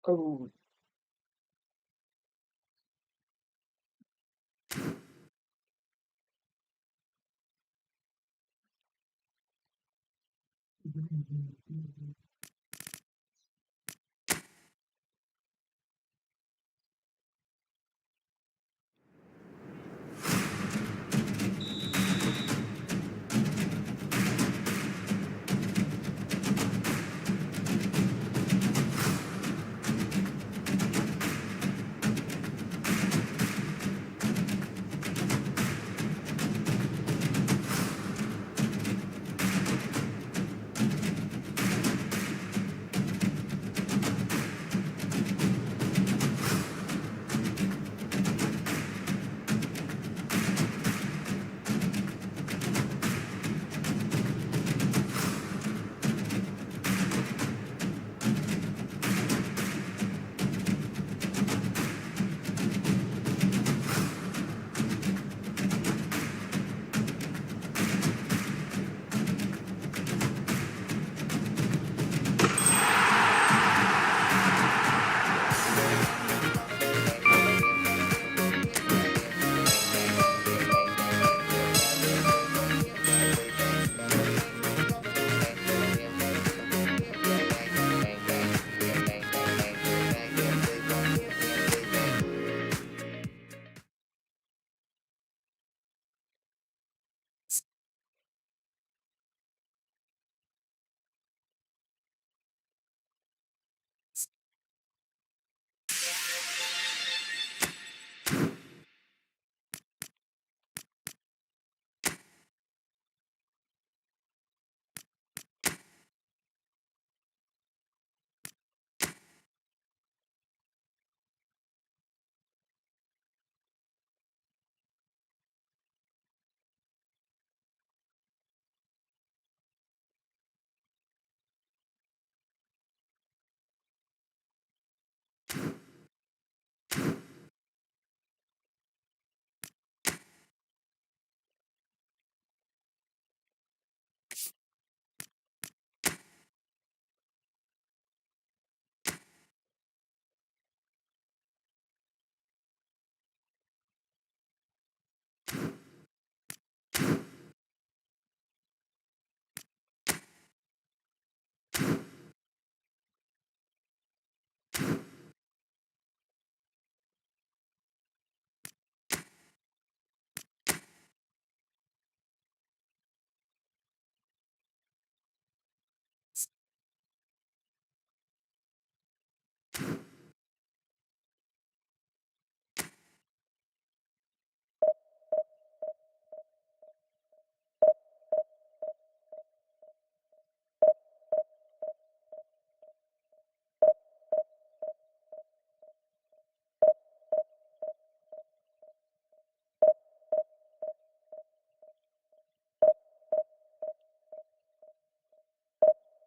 Oh.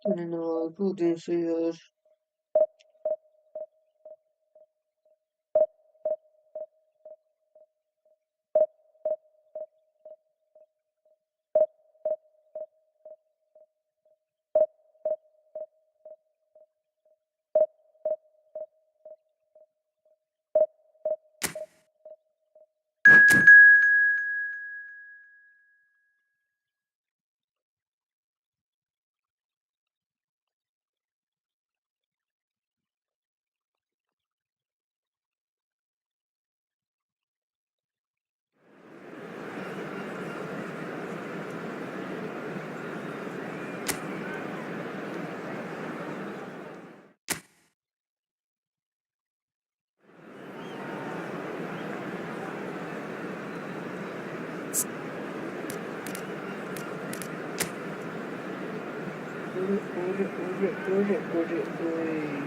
No, putin sıyır. Uy.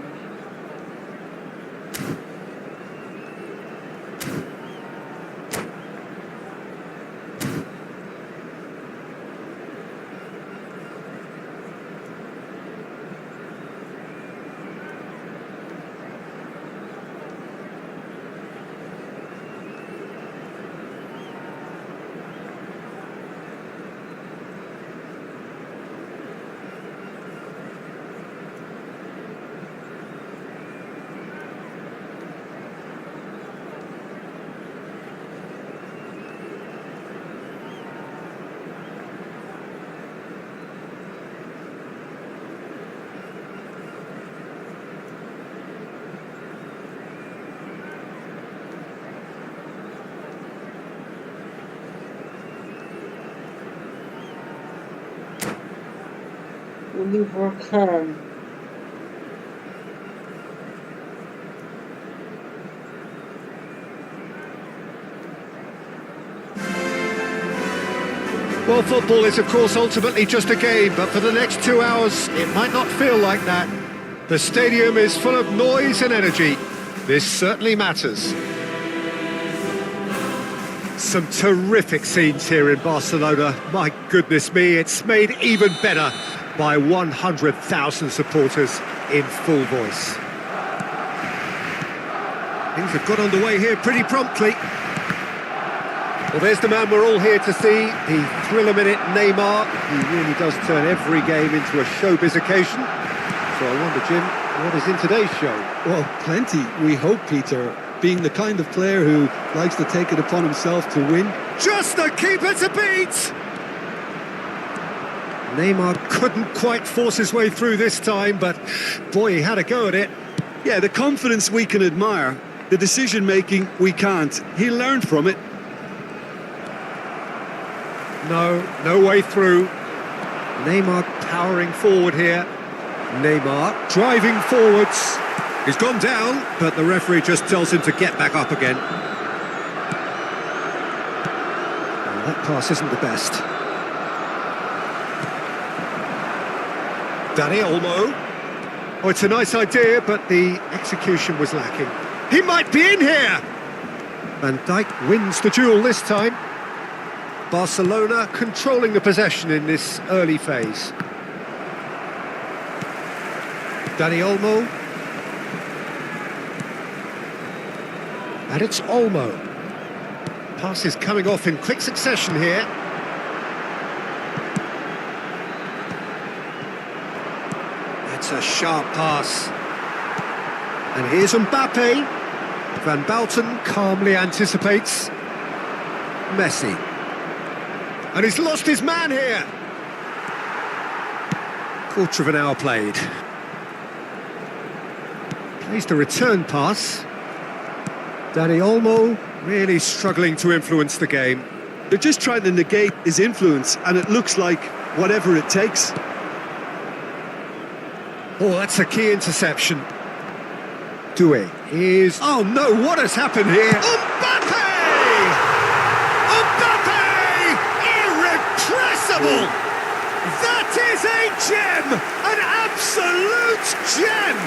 Oliver Kahn. Well, football is, of course, ultimately just a game, but for the next 2 hours, it might not feel like that. The stadium is full of noise and energy. This certainly matters. Some terrific scenes here in Barcelona. My goodness me, it's made even better by 100,000 supporters in full voice. Things have got underway here pretty promptly. Well, there's the man we're all here to see, the thriller-minute Neymar. He really does turn every game into a showbiz occasion. So I wonder, Jim, what is in today's show? Well, plenty, we hope, Peter. Being the kind of player who likes to take it upon himself to win. Just the keeper to beat! Neymar couldn't quite force his way through this time, but boy, he had a go at it. Yeah, the confidence we can admire, the decision-making we can't. He learned from it. No way through. Neymar powering forward here. Neymar driving forwards. He's gone down, but the referee just tells him to get back up again. Well, that pass isn't the best. Dani Olmo. Oh, it's a nice idea, but the execution was lacking. He might be in here! Van Dijk wins the duel this time. Barcelona controlling the possession in this early phase. Dani Olmo. And it's Olmo. Passes coming off in quick succession here. It's a sharp pass. And here's Mbappe. Van Basten calmly anticipates. Messi. And he's lost his man here. Quarter of an hour played. Plays the return pass. Dani Olmo really struggling to influence the game. They're just trying to negate his influence, and it looks like whatever it takes. Oh, that's a key interception. Doué is... Oh no, what has happened here? Mbappe! Irrepressible! That is a gem! An absolute gem!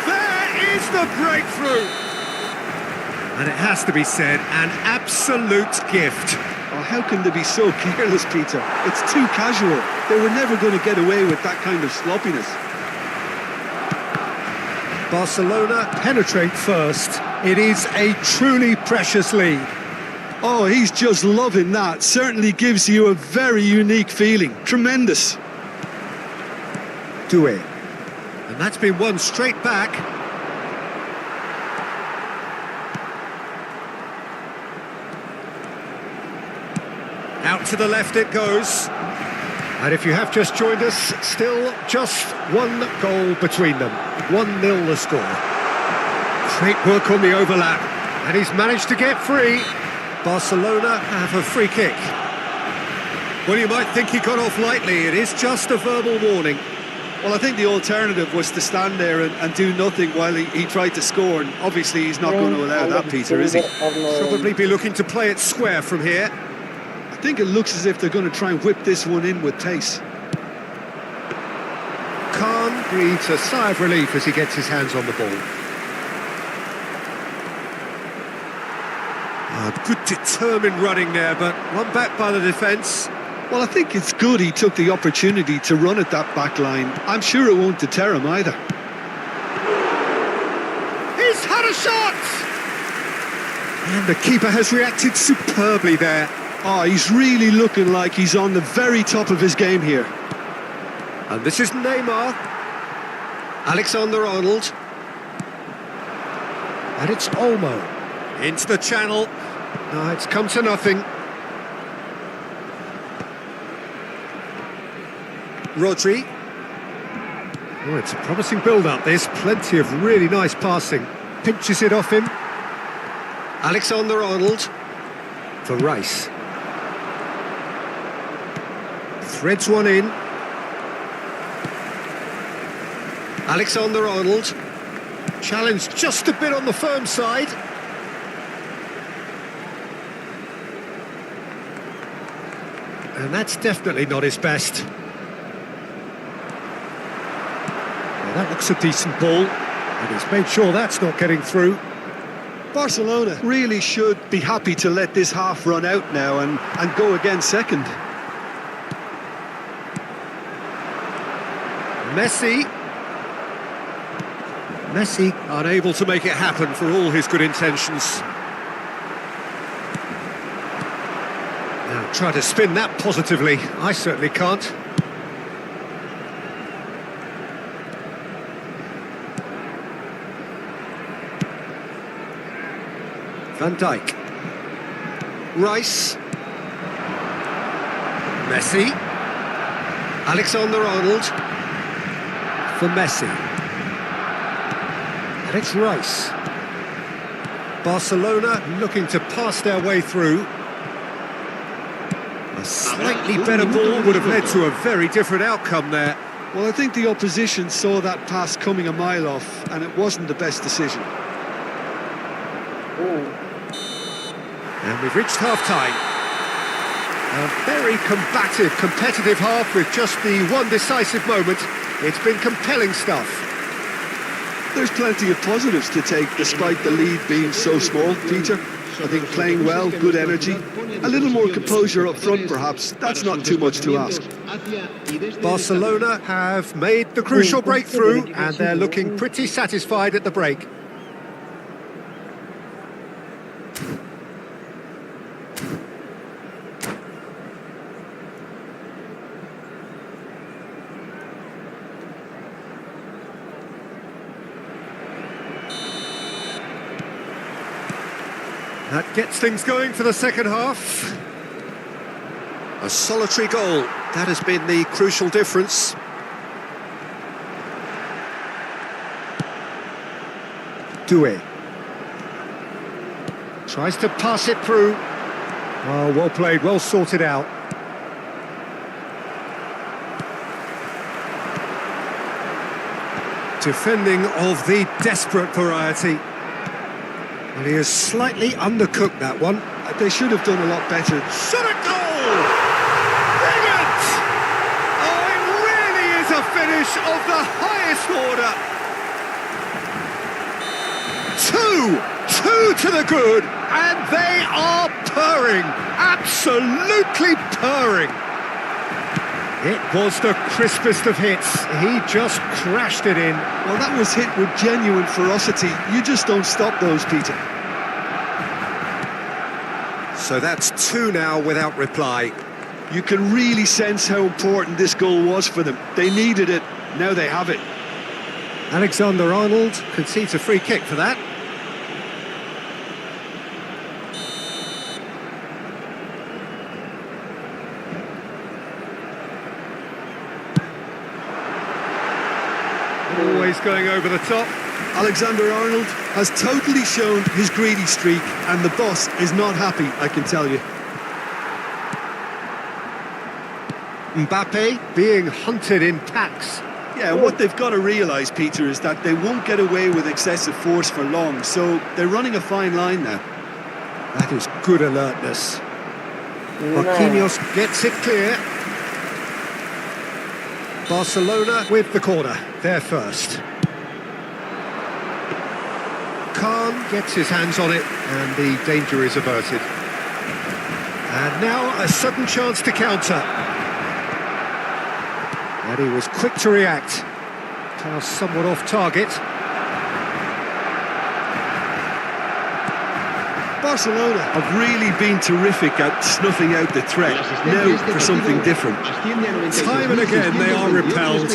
There is the breakthrough! And it has to be said, an absolute gift. Oh, how can they be so careless, Peter? It's too casual. They were never going to get away with that kind of sloppiness. Barcelona penetrate first. It is a truly precious lead. Oh, he's just loving that. Certainly gives you a very unique feeling. Tremendous. Doué. And that's been won straight back. Out to the left it goes. And if you have just joined us, still just one goal between them. 1-0 the score. Great work on the overlap. And he's managed to get free. Barcelona have a free kick. Well, you might think he got off lightly. It is just a verbal warning. Well, I think the alternative was to stand there and do nothing while he tried to score. And obviously he's not going to allow that, Peter, is he? Probably be looking to play it square from here. I think it looks as if they're going to try and whip this one in with pace. Khan breathes a sigh of relief as he gets his hands on the ball. Good determined running there, but one back by the defence. Well, I think it's good he took the opportunity to run at that back line. I'm sure it won't deter him either. He's had a shot! And the keeper has reacted superbly there. Oh, he's really looking like he's on the very top of his game here. And this is Neymar. Alexander-Arnold. And it's Olmo. Into the channel. No, it's come to nothing. Rodri. Oh, it's a promising build-up. There's plenty of really nice passing. Pinches it off him. Alexander-Arnold. For Rice. Threads one in. Alexander-Arnold. Challenged just a bit on the firm side. And that's definitely not his best. Well, that looks a decent ball. And he's made sure that's not getting through. Barcelona really should be happy to let this half run out now and go again second. Messi unable to make it happen for all his good intentions. Now try to spin that positively. I certainly can't. Van Dijk. Rice. Messi. Alexander-Arnold. For Messi. And it's Rice. Barcelona looking to pass their way through. A slightly better ball would have led to a very different outcome there. Well, I think the opposition saw that pass coming a mile off, and it wasn't the best decision. And we've reached half-time. A very combative, competitive half with just the one decisive moment. It's been compelling stuff. There's plenty of positives to take despite the lead being so small, Peter. I think playing well, good energy, a little more composure up front perhaps, that's not too much to ask. Barcelona have made the crucial breakthrough and they're looking pretty satisfied at the break. That gets things going for the second half. A solitary goal, that has been the crucial difference. Doué. Tries to pass it through. Oh, well played, well sorted out. Defending of the desperate variety. Well, he has slightly undercooked that one. They should have done a lot better. Shot a goal! Brilliant! Oh, it really is a finish of the highest order. Two to the good, and they are purring, absolutely purring. It was the crispest of hits. He just crashed it in. Well, that was hit with genuine ferocity. You just don't stop those, Peter. So that's two now without reply. You can really sense how important this goal was for them. They needed it. Now they have it. Alexander-Arnold concedes a free kick for that. Always going over the top. Alexander-Arnold has totally shown his greedy streak, and the boss is not happy, I can tell you. Mbappe being hunted in packs. Yeah, what they've got to realise, Peter, is that they won't get away with excessive force for long, so they're running a fine line now. That is good alertness. Marquinhos gets it clear. Barcelona with the corner, they're first. Khan gets his hands on it and the danger is averted. And now a sudden chance to counter. And he was quick to react. Now somewhat off target. Barcelona have really been terrific at snuffing out the threat. Now for something different. Time and again they are repelled.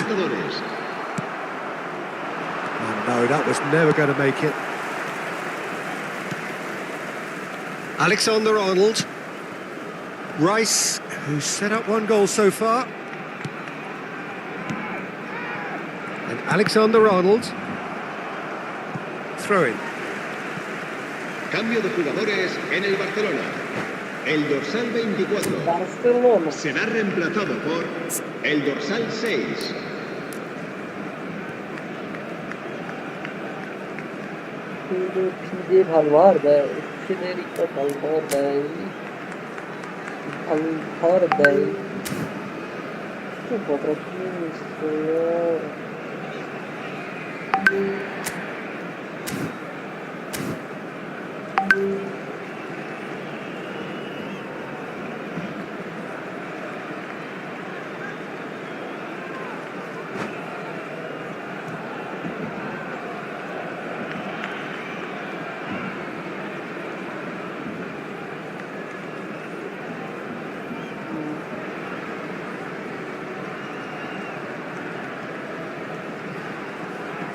Oh no, that was never going to make it. Alexander-Arnold. Rice, who's set up one goal so far. And Alexander-Arnold. Throw in. Cambio de jugadores en el Barcelona. El dorsal 24 Barcelona será reemplazado por el dorsal 6. Palvar Bay, Federico Palvar Bay, Alvar Bay. Tu potrafisz.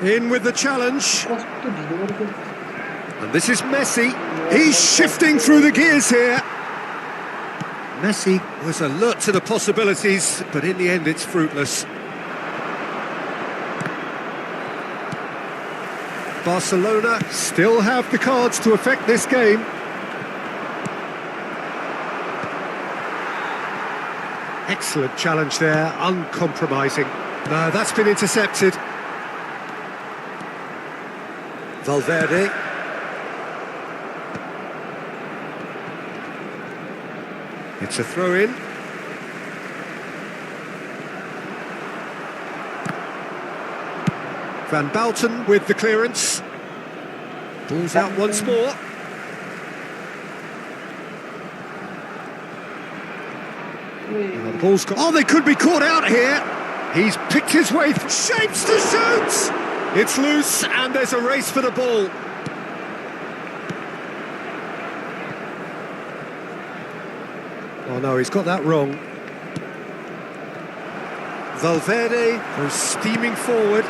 In with the challenge. Mas tu diyor And this is Messi. He's shifting through the gears here. Messi was alert to the possibilities, but in the end it's fruitless. Barcelona still have the cards to affect this game. Excellent challenge there, uncompromising. No, that's been intercepted. Valverde. It's a throw-in. Van Bouten with the clearance. Ball's out once more. The ball's got... Oh, they could be caught out here. He's picked his way through. Shapes to shoot! It's loose and there's a race for the ball. Oh no, he's got that wrong. Valverde goes steaming forward.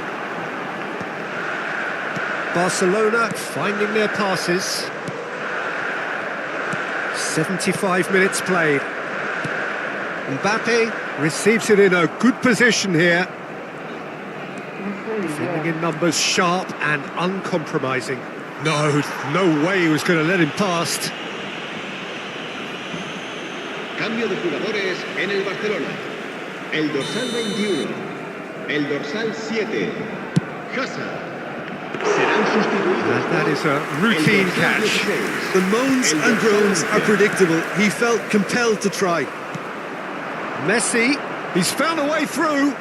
Barcelona finding their passes. 75 minutes played. Mbappe receives it in a good position here. Defending in numbers, sharp and uncompromising. No way he was going to let him past. Cambio de jugadores en el Barcelona. El dorsal 21. El dorsal 7. Hazard. Serán sustituidos. And that is a routine catch. The moans and groans are predictable. He felt compelled to try. Messi, he's found a way through.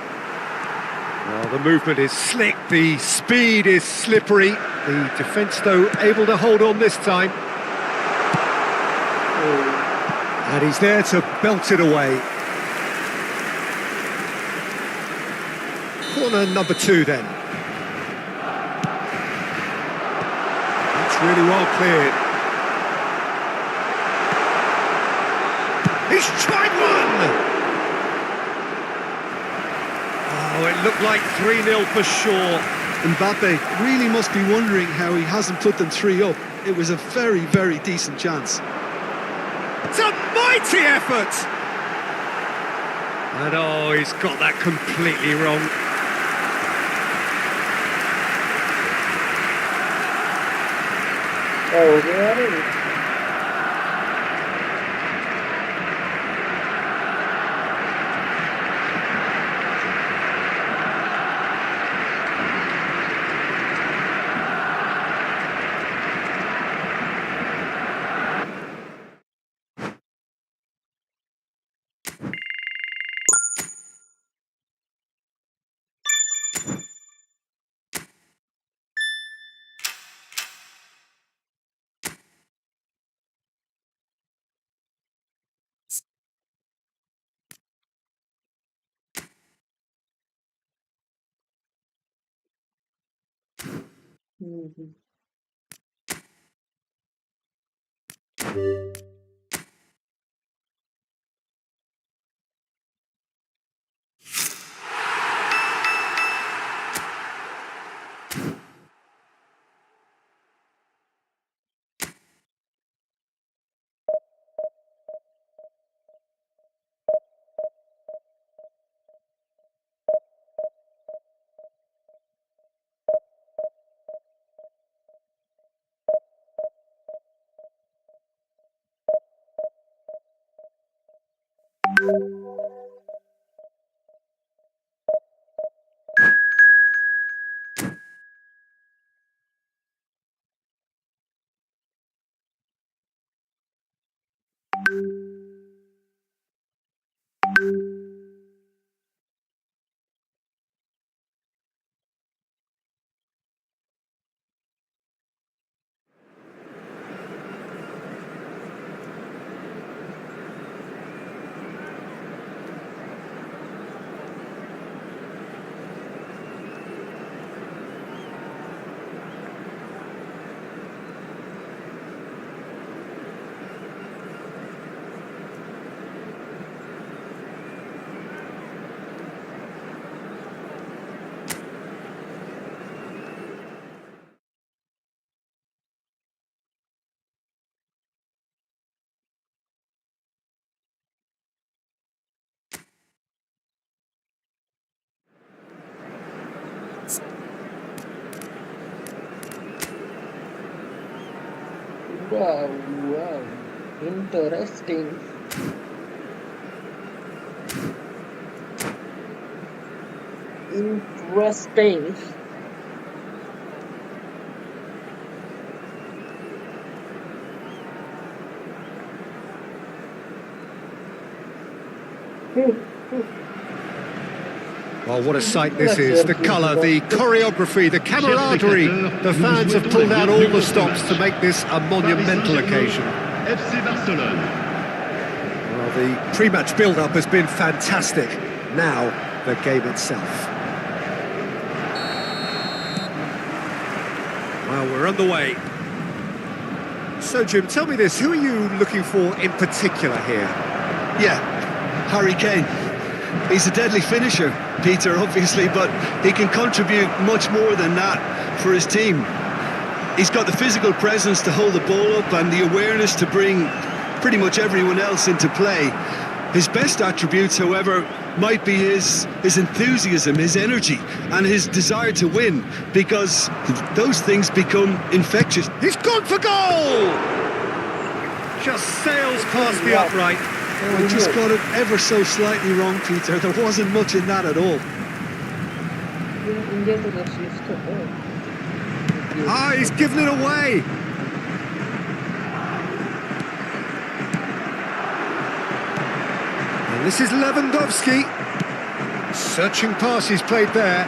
Well, the movement is slick, the speed is slippery. The defence, though, able to hold on this time. And he's there to belt it away. Corner number 2, then. That's really well cleared. He's tried one! Oh, it looked like 3-0 for sure. Mbappe really must be wondering how he hasn't put them 3 up. It was a very, very decent chance. It's a mighty effort! And oh, he's got that completely wrong. Oh, yeah. Mhm. Wow, wow. Interesting. Interesting. Well, what a sight this is. The colour, the choreography, the camaraderie. The fans have pulled out all the stops to make this a monumental occasion. FC Barcelone. Well, the pre-match build-up has been fantastic. Now, the game itself. Well, we're underway. So, Jim, tell me this. Who are you looking for in particular here? Yeah, Harry Kane. He's a deadly finisher, Peter, obviously, but he can contribute much more than that for his team. He's got the physical presence to hold the ball up and the awareness to bring pretty much everyone else into play. His best attributes, however, might be his enthusiasm, his energy, and his desire to win, because those things become infectious. He's gone for goal! Just sails past the upright. Oh, he just got it ever so slightly wrong, Peter. There wasn't much in that at all. Ah, he's given it away. And this is Lewandowski. Searching pass he's played there.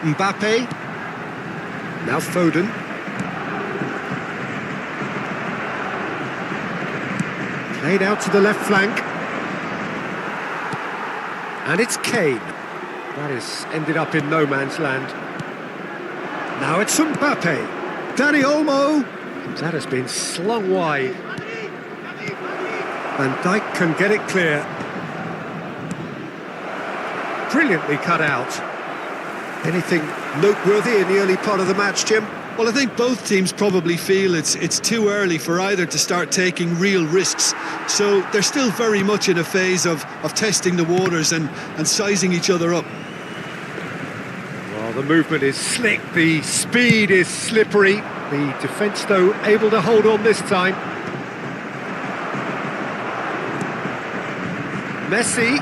Mbappe. Now Foden. Played out to the left flank. And it's Kane. That has ended up in no man's land. Now it's Mbappe. Dani Olmo. That has been slung wide. Van Dijk can get it clear. Brilliantly cut out. Anything noteworthy in the early part of the match, Jim? Well, I think both teams probably feel it's too early for either to start taking real risks. So they're still very much in a phase of testing the waters and sizing each other up. Well, the movement is slick, the speed is slippery. The defence, though, able to hold on this time. Messi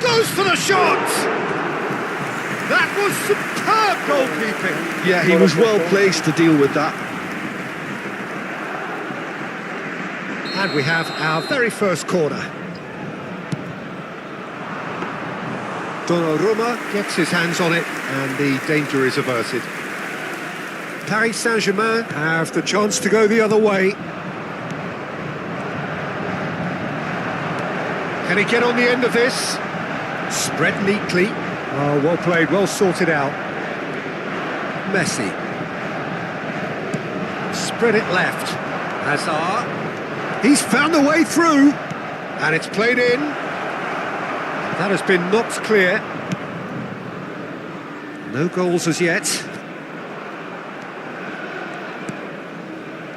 goes for the shot! That was superb goalkeeping! Yeah, he was well placed to deal with that. And we have our very first corner. Donnarumma gets his hands on it and the danger is averted. Paris Saint-Germain have the chance to go the other way. Can he get on the end of this? Spread neatly. Oh, well played, well sorted out. Messi. Spread it left. Hazard. He's found a way through. And it's played in. That has been knocked clear. No goals as yet.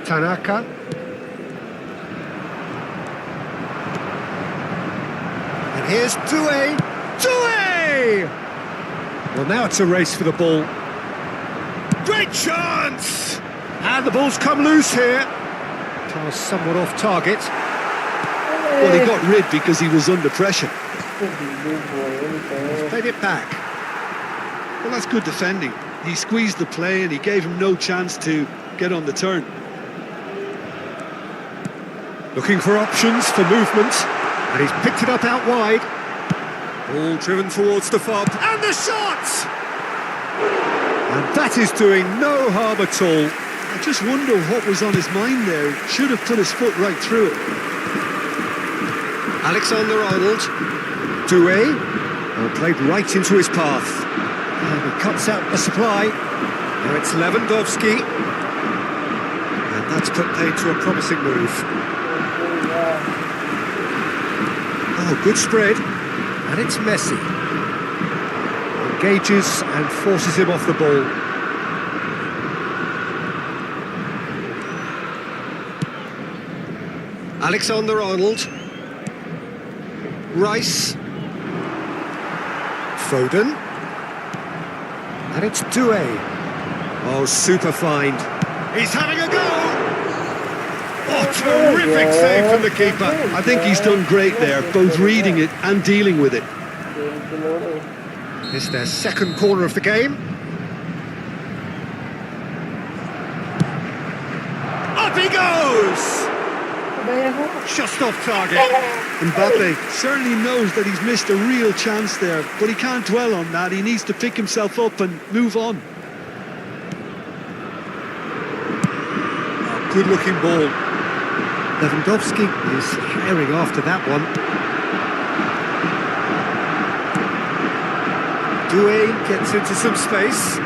Tanaka. And here's Doué. Doué! Well, now it's a race for the ball. Great chance! And the ball's come loose here. Pass somewhat off target. Well, he got rid because he was under pressure. He's played it back. Well, that's good defending. He squeezed the play and he gave him no chance to get on the turn. Looking for options for movement. And he's picked it up out wide. Ball driven towards the far... And the shot! And that is doing no harm at all. I just wonder what was on his mind there. Should have put his foot right through it. Alexander-Arnold. Doué. Well, played right into his path. And he cuts out the supply. Now it's Lewandowski. And that's put paid to a promising move. Oh, good spread. And it's Messi. Engages and forces him off the ball. Alexander-Arnold. Rice. Foden. And it's Doué. Oh, super find. He's having a go! Oh, terrific save from the keeper. I think he's done great there, both reading it and dealing with it. It's their second corner of the game. Up he goes! Just off target. Mbappe certainly knows that he's missed a real chance there, but he can't dwell on that. He needs to pick himself up and move on. Good looking ball. Lewandowski is herring after that one. Doué gets into some space.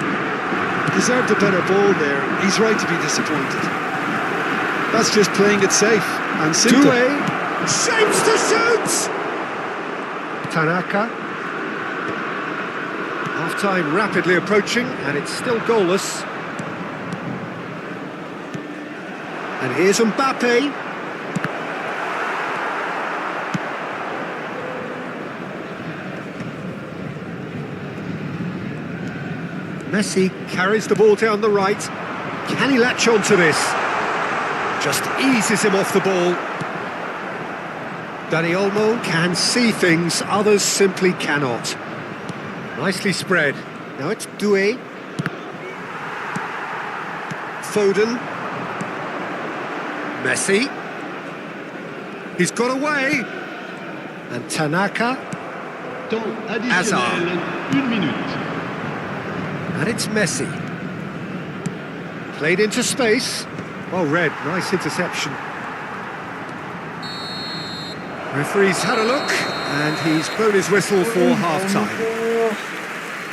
Deserved a better ball there. He's right to be disappointed. That's just playing it safe and simple. Doué shapes to shoot! Tanaka. Half-time rapidly approaching, and it's still goalless. And here's Mbappe. Messi carries the ball down the right. Can he latch on to this? Just eases him off the ball. Dani Olmo can see things others simply cannot. Nicely spread. Now it's Doué. Foden. Messi. He's got away. And Tanaka. Hazard. 1 minute. And it's Messi. Played into space. Well read, nice interception. Referee's had a look, and he's blown his whistle for half-time.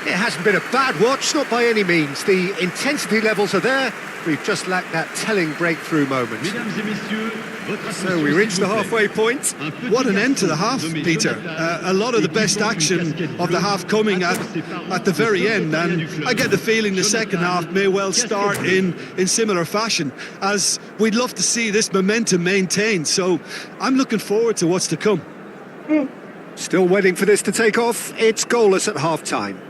It hasn't been a bad watch, not by any means. The intensity levels are there. We've just lacked that telling breakthrough moment. So we reached the halfway point. What an end to the half, Peter. A lot of the best action of the half coming at the very end, and I get the feeling the second half may well start in similar fashion, as we'd love to see this momentum maintained. So I'm looking forward to what's to come. Still waiting for this to take off. It's goalless at half-time.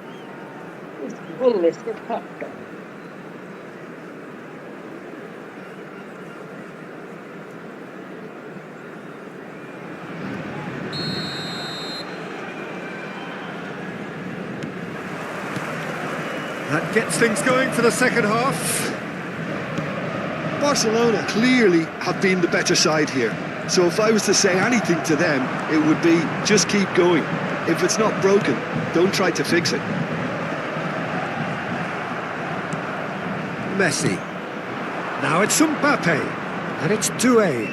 That gets things going for the second half. Barcelona clearly have been the better side here. So if I was to say anything to them, it would be just keep going. If it's not broken, don't try to fix it. Messi. Now it's Mbappe. And it's Doué.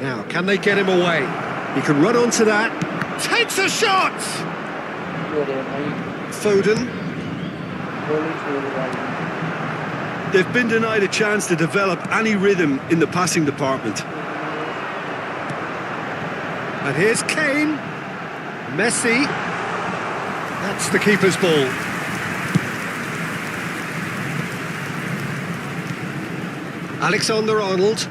Now, can they get him away? He can run onto that. Takes a shot! Foden. They've been denied a chance to develop any rhythm in the passing department. And here's Kane. Messi. That's the keeper's ball. Alexander-Arnold.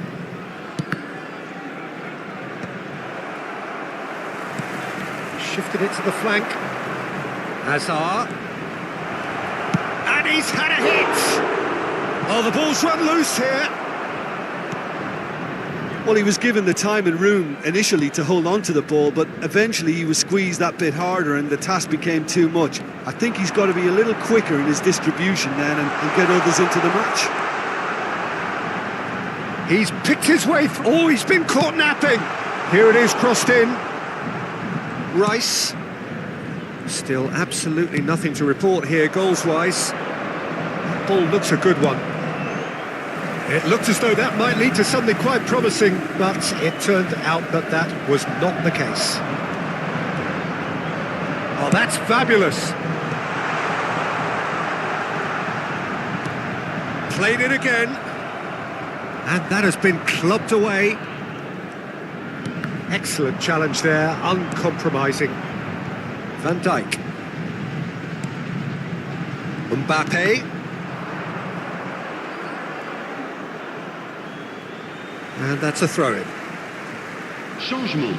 Shifted it to the flank. Hazard. And he's had a hit! Oh, the ball's run loose here. Well, he was given the time and room initially to hold on to the ball, but eventually he was squeezed that bit harder and the task became too much. I think he's got to be a little quicker in his distribution then and get others into the match. He's picked his way through. Oh, he's been caught napping. Here it is, crossed in. Rice. Still absolutely nothing to report here, goals-wise. That ball looks a good one. It looked as though that might lead to something quite promising, but it turned out that that was not the case. Oh, that's fabulous. Played it again. And that has been clubbed away. Excellent challenge there, uncompromising. Van Dijk. Mbappe. And that's a throw-in. Changement.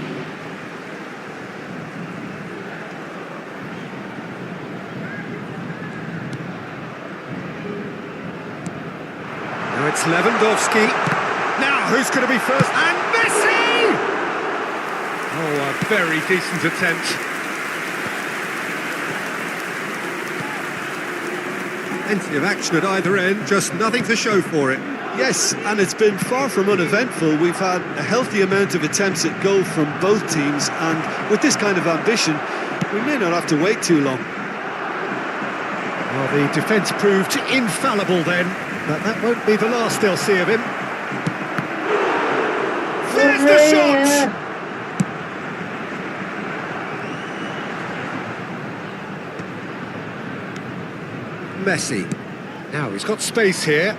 Now it's Lewandowski. Now, who's going to be first? And Messi! Oh, a very decent attempt. Plenty of action at either end, just nothing to show for it. Yes, and it's been far from uneventful. We've had a healthy amount of attempts at goal from both teams, and with this kind of ambition, we may not have to wait too long. Well, the defence proved infallible then, but that won't be the last they'll see of him. There's the shot! Messi. Now he's got space here.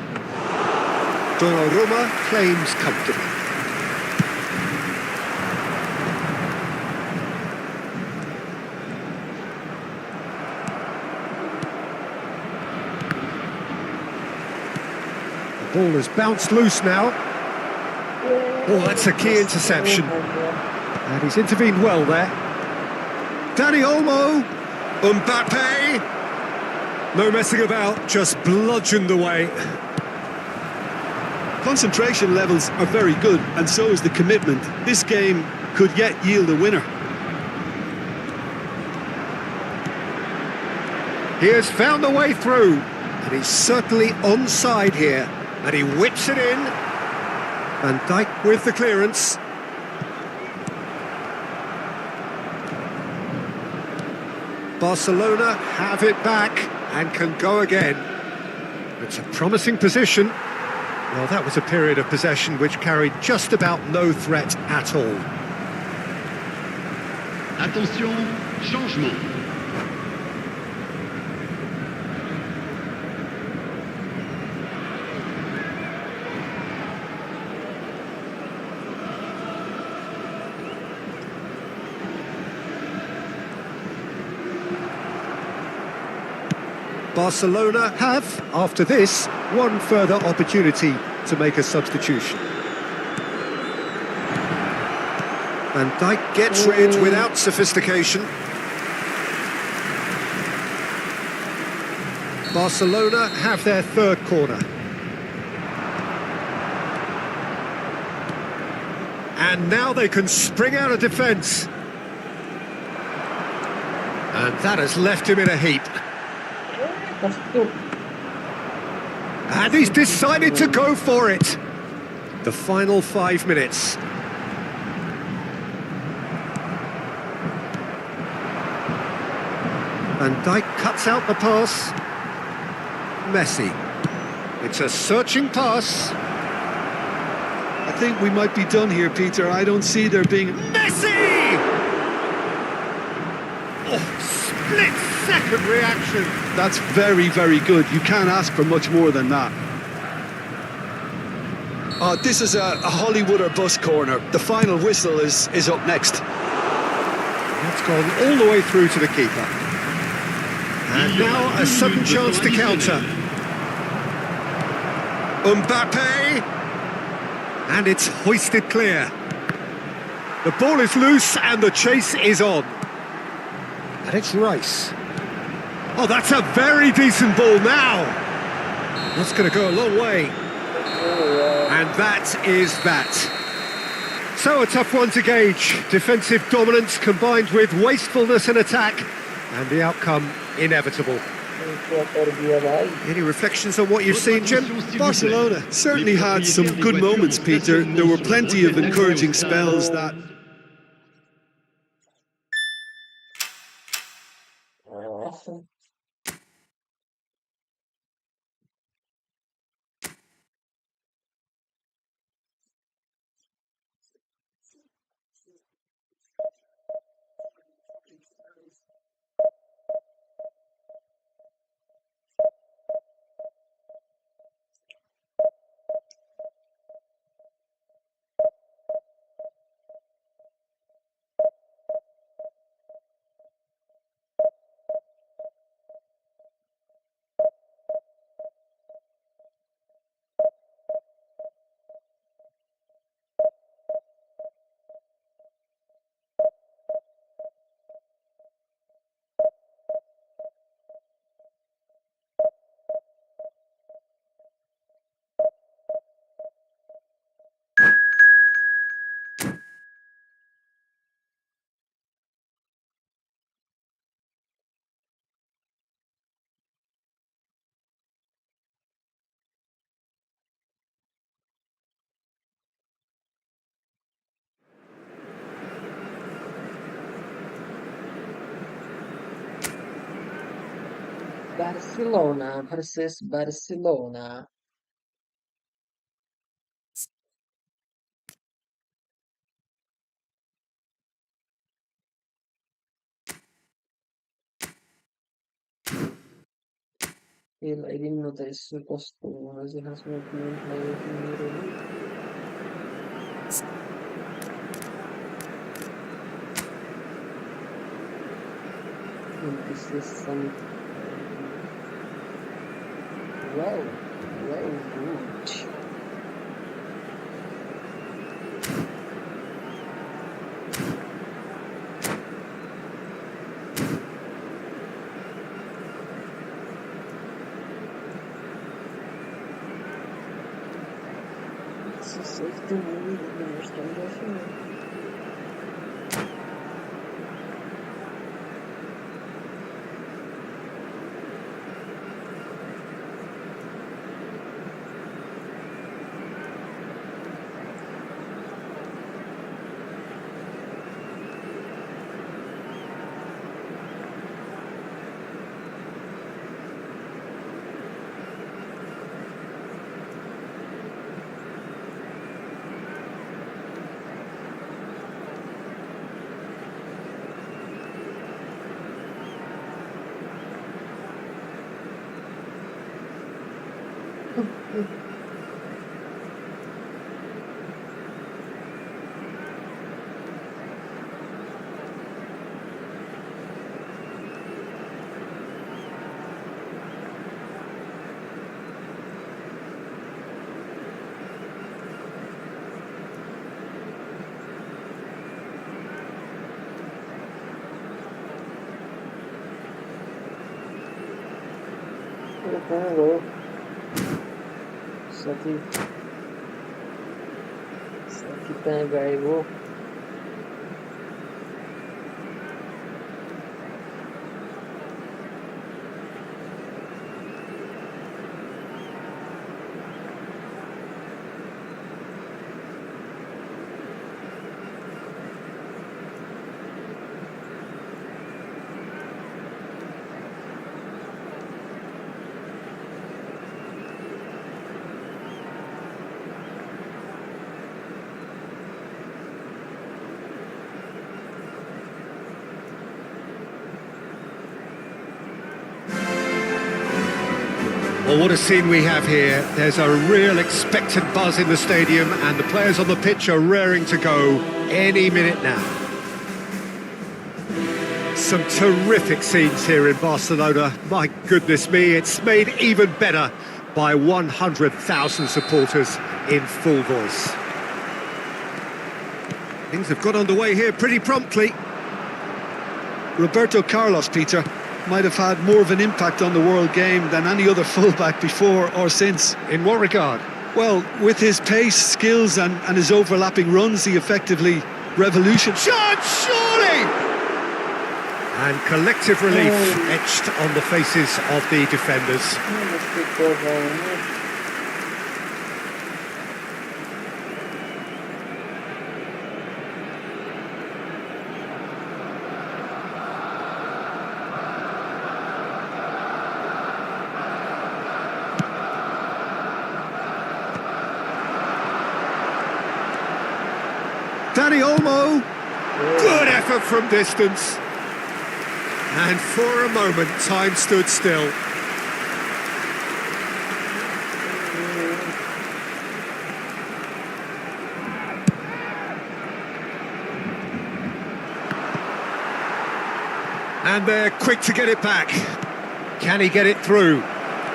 Donnarumma claims comfortably. The ball has bounced loose now. Oh, that's a key interception. And he's intervened well there. Dani Olmo. Mbappe. No messing about, just bludgeoned away. Concentration levels are very good, and so is the commitment. This game could yet yield a winner. He has found a way through, and he's certainly onside here. And he whips it in. Van Dijk with the clearance. Barcelona have it back and can go again. It's a promising position. Well, that was a period of possession which carried just about no threat at all. Attention, changement. Barcelona have, after this, one further opportunity to make a substitution. Van Dijk gets rid without sophistication. Barcelona have their third corner. And now they can spring out of defence. And that has left him in a heap. And he's decided to go for it. The final 5 minutes. Van Dijk cuts out the pass. Messi. It's a searching pass. I think we might be done here, Peter. I don't see there being... Messi! Oh, split-second reaction. That's very, very good. You can't ask for much more than that. This is a Hollywood or bust corner. The final whistle is up next. That's gone all the way through to the keeper. And now a sudden chance to counter. Mbappe! And it's hoisted clear. The ball is loose and the chase is on. And it's Rice. Oh, that's a very decent ball now. That's going to go a long way. And that is that. So a tough one to gauge. Defensive dominance combined with wastefulness in attack. And the outcome inevitable. Any reflections on what you've seen, Jim? Barcelona certainly had some good moments, Peter. There were plenty of encouraging spells that... Barcelona versus Barcelona. I didn't know that it's supposed to, as it has movement like immediately. This is some wow, good. This is safety movie, I don't understand that. Hello. Saki tanga वो Well, what a scene we have here. There's a real expectant buzz in the stadium and the players on the pitch are raring to go any minute now. Some terrific scenes here in Barcelona. My goodness me, it's made even better by 100,000 supporters in full voice. Things have got underway here pretty promptly. Roberto Carlos, Peter, might have had more of an impact on the world game than any other fullback before or since. In what regard? Well, with his pace, skills and his overlapping runs, he effectively revolutionized. Shot, surely! And collective relief etched on the faces of the defenders. Dani Olmo, good effort from distance. And for a moment, time stood still. And they're quick to get it back. Can he get it through?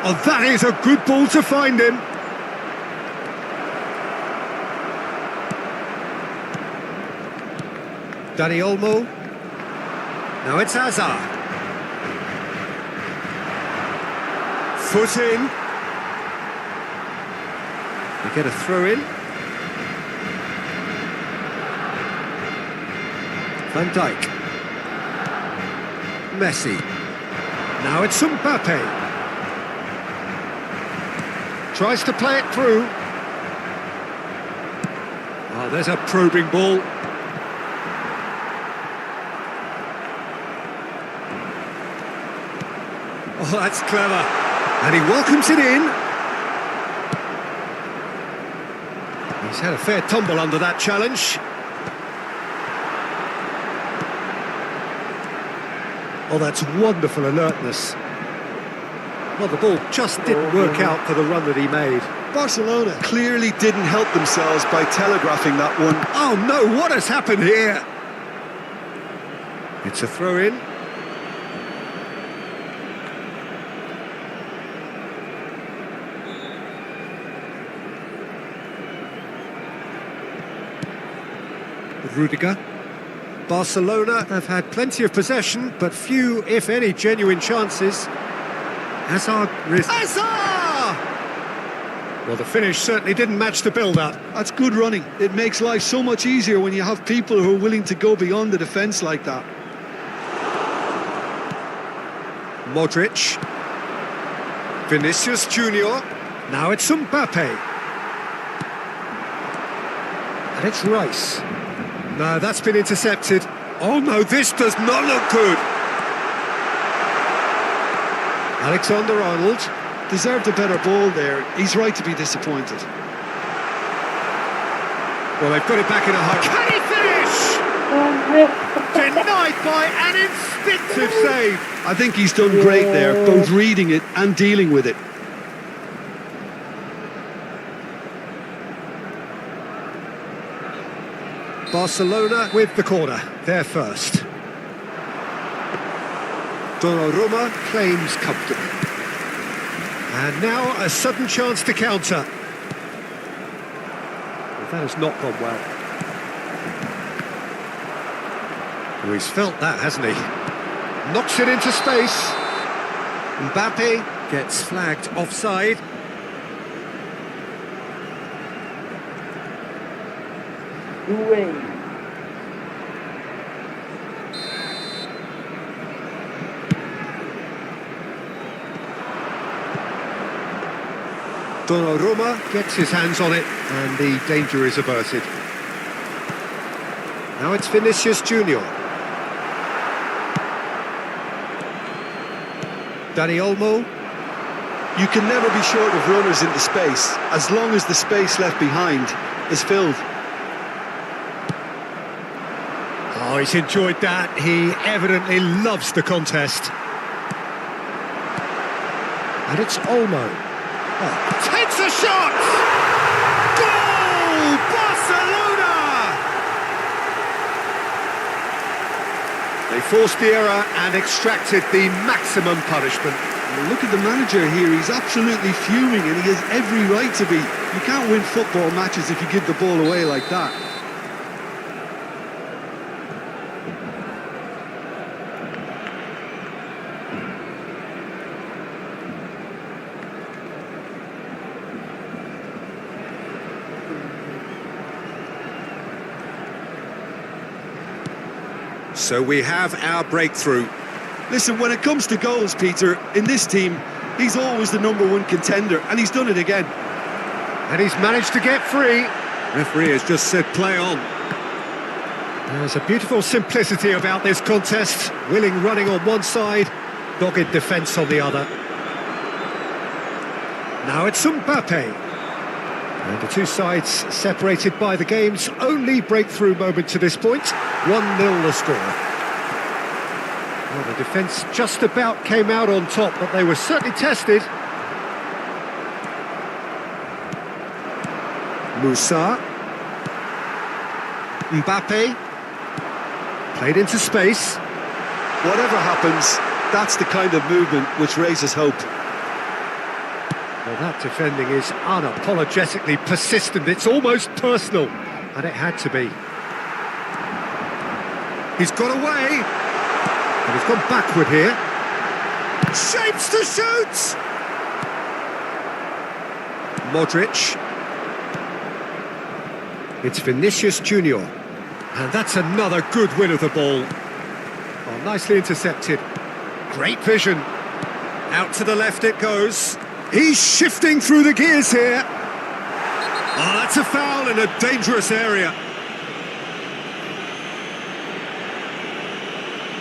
Oh, that is a good ball to find him. Dani Olmo. Now it's Hazard. Foot in. They get a throw in. Van Dijk. Messi. Now it's Mbappe. Tries to play it through. Oh, there's a probing ball. Oh, that's clever. And he welcomes it in. He's had a fair tumble under that challenge. Oh, that's wonderful alertness. Well, the ball just didn't work out for the run that he made. Barcelona clearly didn't help themselves by telegraphing that one. Oh no, what has happened here? It's a throw-in. Rudiger. Barcelona have had plenty of possession, but few, if any, genuine chances. Hazard. Well, the finish certainly didn't match the build-up. That's good running. It makes life so much easier when you have people who are willing to go beyond the defence like that. Modric. Vinicius Junior. Now it's Mbappe. And it's Rice. No, that's been intercepted. Oh no, this does not look good. Alexander-Arnold. Deserved a better ball there. He's right to be disappointed. Well, they've got it back in a hurry. Can he finish? Denied by an instinctive save. I think he's done great there, both reading it and dealing with it. Barcelona with the corner, they're first. Donnarumma claims comfortably. And now a sudden chance to counter. Well, that has not gone well. Well, he's felt that, hasn't he? Knocks it into space. Mbappe gets flagged offside. Way. Donnarumma gets his hands on it and the danger is averted. Now it's Vinicius Junior. Dani Olmo. You can never be short of runners into space, as long as the space left behind is filled. Oh, he's enjoyed that. He evidently loves the contest. And it's Olmo. Oh, takes a shot! Goal! Barcelona! They forced the error and extracted the maximum punishment. Well, look at the manager here. He's absolutely fuming and he has every right to be. You can't win football matches if you give the ball away like that. So we have our breakthrough. Listen, when it comes to goals, Peter, in this team, he's always the #1 contender, and he's done it again. And he's managed to get free. Referee has just said play on. There's a beautiful simplicity about this contest. Willing running on one side, dogged defence on the other. Now it's Mbappe. And the two sides separated by the game's only breakthrough moment to this point. 1-0 the score. Well, the defence just about came out on top, but they were certainly tested. Musa. Mbappe. Played into space. Whatever happens, that's the kind of movement which raises hope. Well, that defending is unapologetically persistent. It's almost personal, and it had to be. He's got away, and he's gone backward here. Shapes to shoot! Modric. It's Vinicius Junior. And that's another good win of the ball. Oh, nicely intercepted. Great vision. Out to the left it goes. He's shifting through the gears here. Oh, that's a foul in a dangerous area.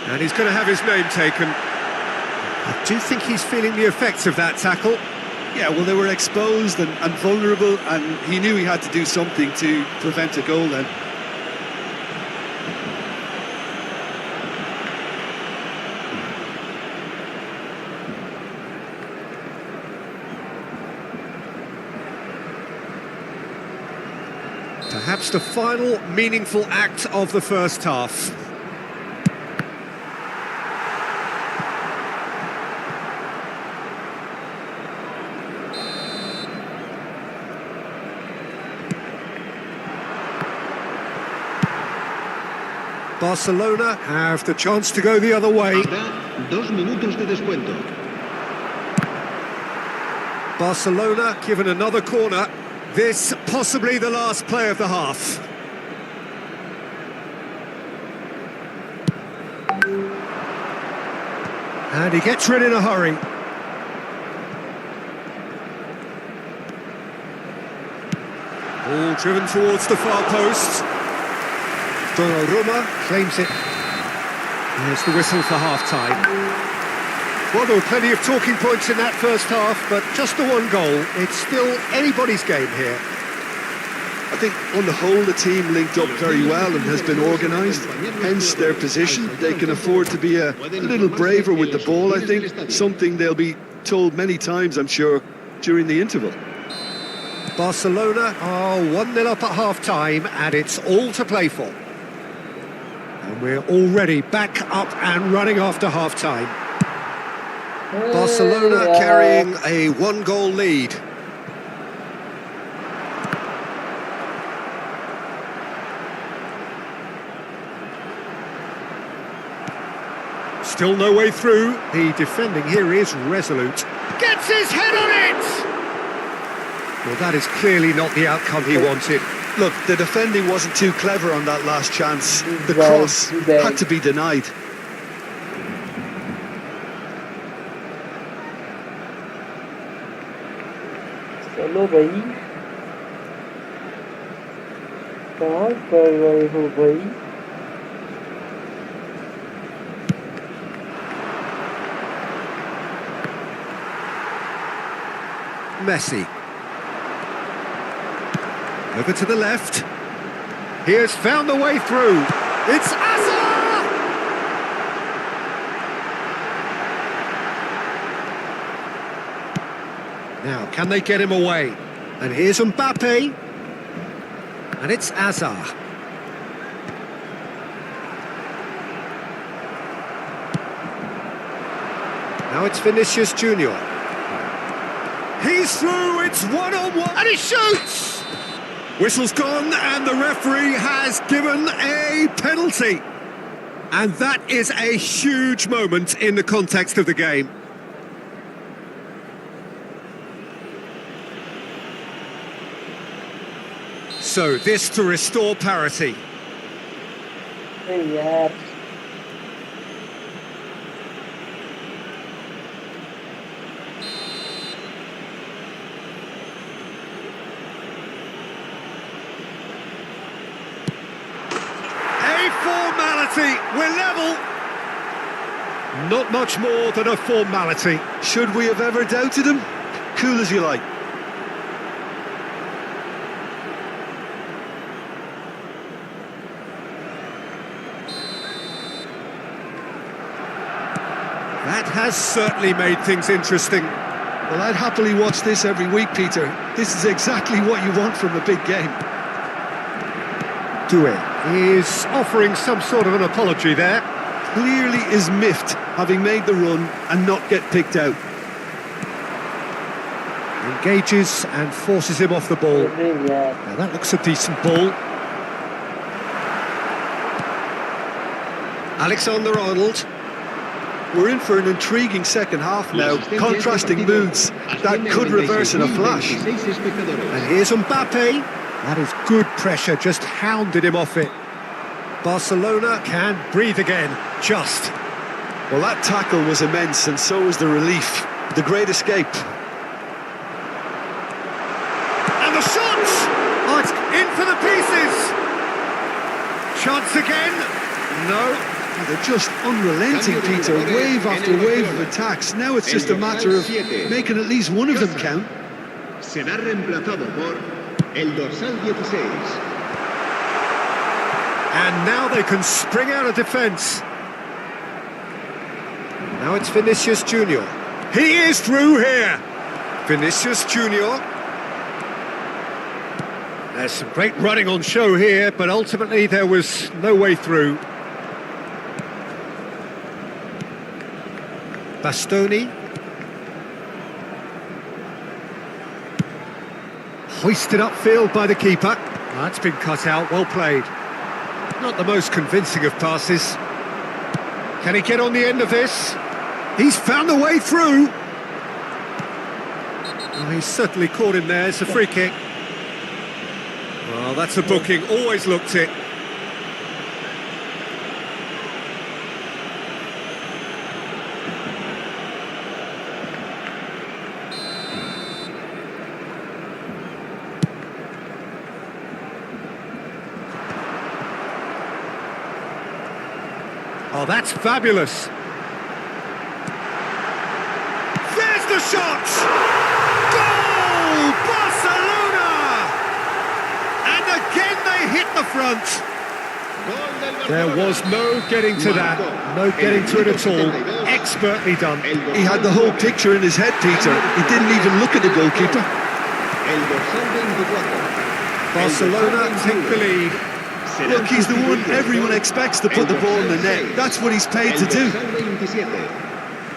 And he's going to have his name taken. I do think he's feeling the effects of that tackle. Yeah, well, they were exposed and vulnerable, and he knew he had to do something to prevent a goal then. Perhaps the final meaningful act of the first half. Barcelona have the chance to go the other way. Habrá 2 minutos de descuento. Barcelona given another corner. This possibly the last play of the half. And he gets rid in a hurry. Ball driven towards the far post. Donnarumma claims it. Here's the whistle for half-time. Well, there were plenty of talking points in that first half, but just the one goal. It's still anybody's game here. I think on the whole the team linked up very well and has been organised, hence their position. They can afford to be a little braver with the ball, I think, something they'll be told many times, I'm sure, during the interval. Barcelona are 1-0 up at half-time, and it's all to play for. And we're already back up and running after half-time. Barcelona carrying a one-goal lead. Still no way through. The defending here is resolute. Gets his head on it! Well, that is clearly not the outcome he wanted. Look, the defending wasn't too clever on that last chance. The cross had to be denied. चलो भाई कहाँ कर रहे हो भाई Messi. Over to the left. He has found the way through. It's Hazard! Now, can they get him away? And here's Mbappe. And it's Hazard. Now it's Vinicius Junior. He's through, it's one-on-one, and he shoots! Whistle's gone, and the referee has given a penalty. And that is a huge moment in the context of the game. So, this to restore parity. यार A formality, we're level. Not much more than a formality. Should we have ever doubted him? Cool as you like. That has certainly made things interesting. Well, I'd happily watch this every week, Peter. This is exactly what you want from a big game. Doué is offering some sort of an apology there. Clearly is miffed, having made the run and not get picked out. Engages and forces him off the ball. यार Now that looks a decent ball. Alexander-Arnold. We're in for an intriguing second half now, contrasting moods. That could reverse in a flash. And here's Mbappe. That is good pressure, just hounded him off it. Barcelona can breathe again, just. Well, that tackle was immense, and so was the relief. The great escape. And the shot! Oh, it's in for the pieces! Chance again? No. Oh, they're just unrelenting, Peter. Wave after wave of attacks. Now it's just a matter of making at least one of them count. Será reemplazado por el dorsal 16. And now they can spring out of defence. Now it's Vinicius Junior. He is through here. Vinicius Junior. There's some great running on show here, but ultimately there was no way through. Bastoni. Hoisted upfield by the keeper. That's been cut out, well played. Not the most convincing of passes. Can he get on the end of this? He's found a way through. Oh, he's certainly caught him there. It's a free kick. Well, that's a booking. Always looked it. Oh, that's fabulous. There's the shot! Goal! Barcelona! And again they hit the front. There was no getting to that. No getting to it at all. Expertly done. He had the whole picture in his head, Peter. He didn't even look at the goalkeeper. Barcelona take the lead. Look, he's the one everyone expects to put the ball in the net. That's what he's paid to do.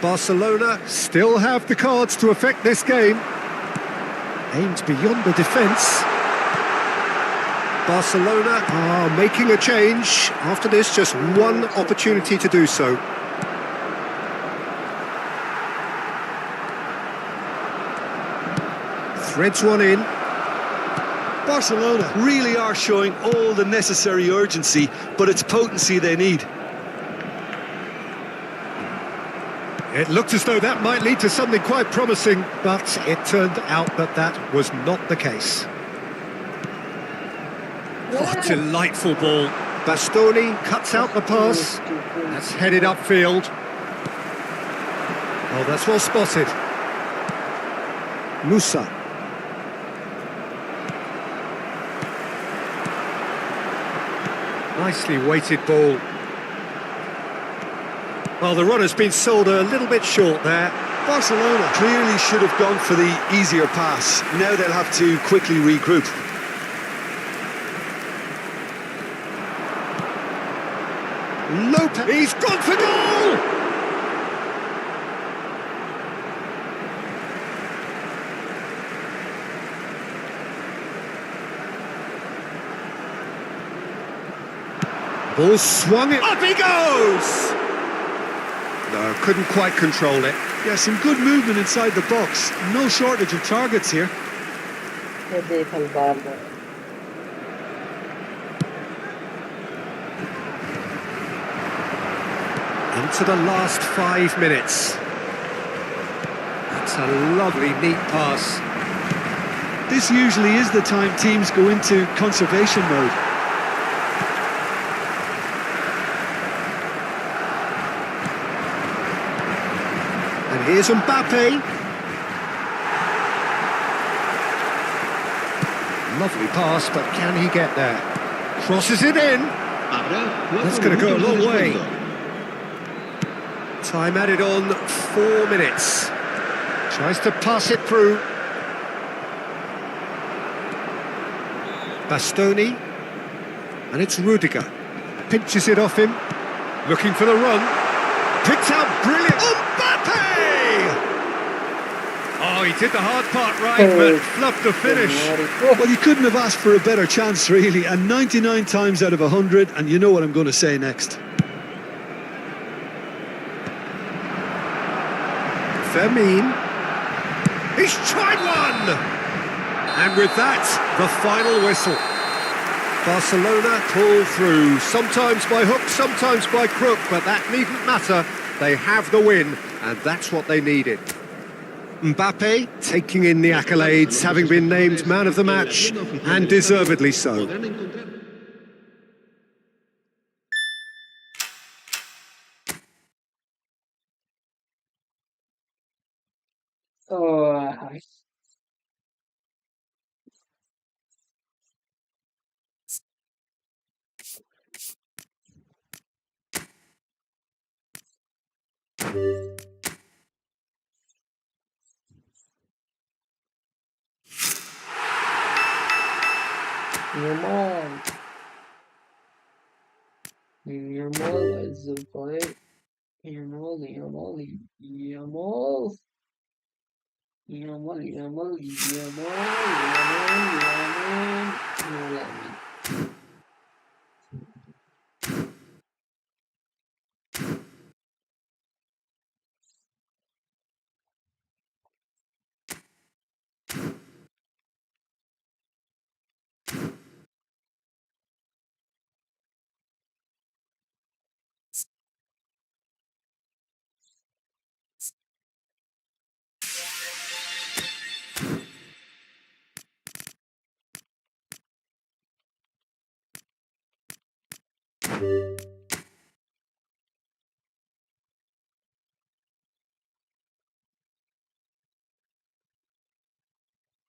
Barcelona still have the cards to affect this game. Aimed beyond the defence. Barcelona are making a change. After this, just one opportunity to do so. Threads one in. Barcelona really are showing all the necessary urgency, but it's potency they need. It looked as though that might lead to something quite promising, but it turned out that that was not the case. Oh, delightful ball. Bastoni cuts out the pass. That's headed upfield. Oh, that's well spotted. Musa. Nicely weighted ball. Well, the run has been sold a little bit short there. Barcelona clearly should have gone for the easier pass. Now they'll have to quickly regroup. Lopez, he's gone for goal! Ball swung it, up he goes! No, couldn't quite control it. Yeah, some good movement inside the box. No shortage of targets here. Into the last 5 minutes. That's a lovely, neat pass. This usually is the time teams go into conservation mode. And here's Mbappe. Lovely pass, but can he get there? Crosses it in. That's going to go a long way. Time added on 4 minutes. Tries to pass it through. Bastoni. And it's Rudiger. Pinches it off him. Looking for the run. Picks out brilliant. Mbappe! Oh, he did the hard part right, but fluffed the finish. Well, you couldn't have asked for a better chance, really. And 99 times out of 100, and you know what I'm going to say next. Fermin. He's tried one! And with that, the final whistle. Barcelona pull through, sometimes by hook, sometimes by crook, but that needn't matter. They have the win, and that's what they needed. Mbappe taking in the accolades, having been named man of the match, and deservedly so. Oh, Yamal. Yamal عايز الفايت. Yamal Yamal Yamal Yamal Yamal Yamal Yamal Yamal.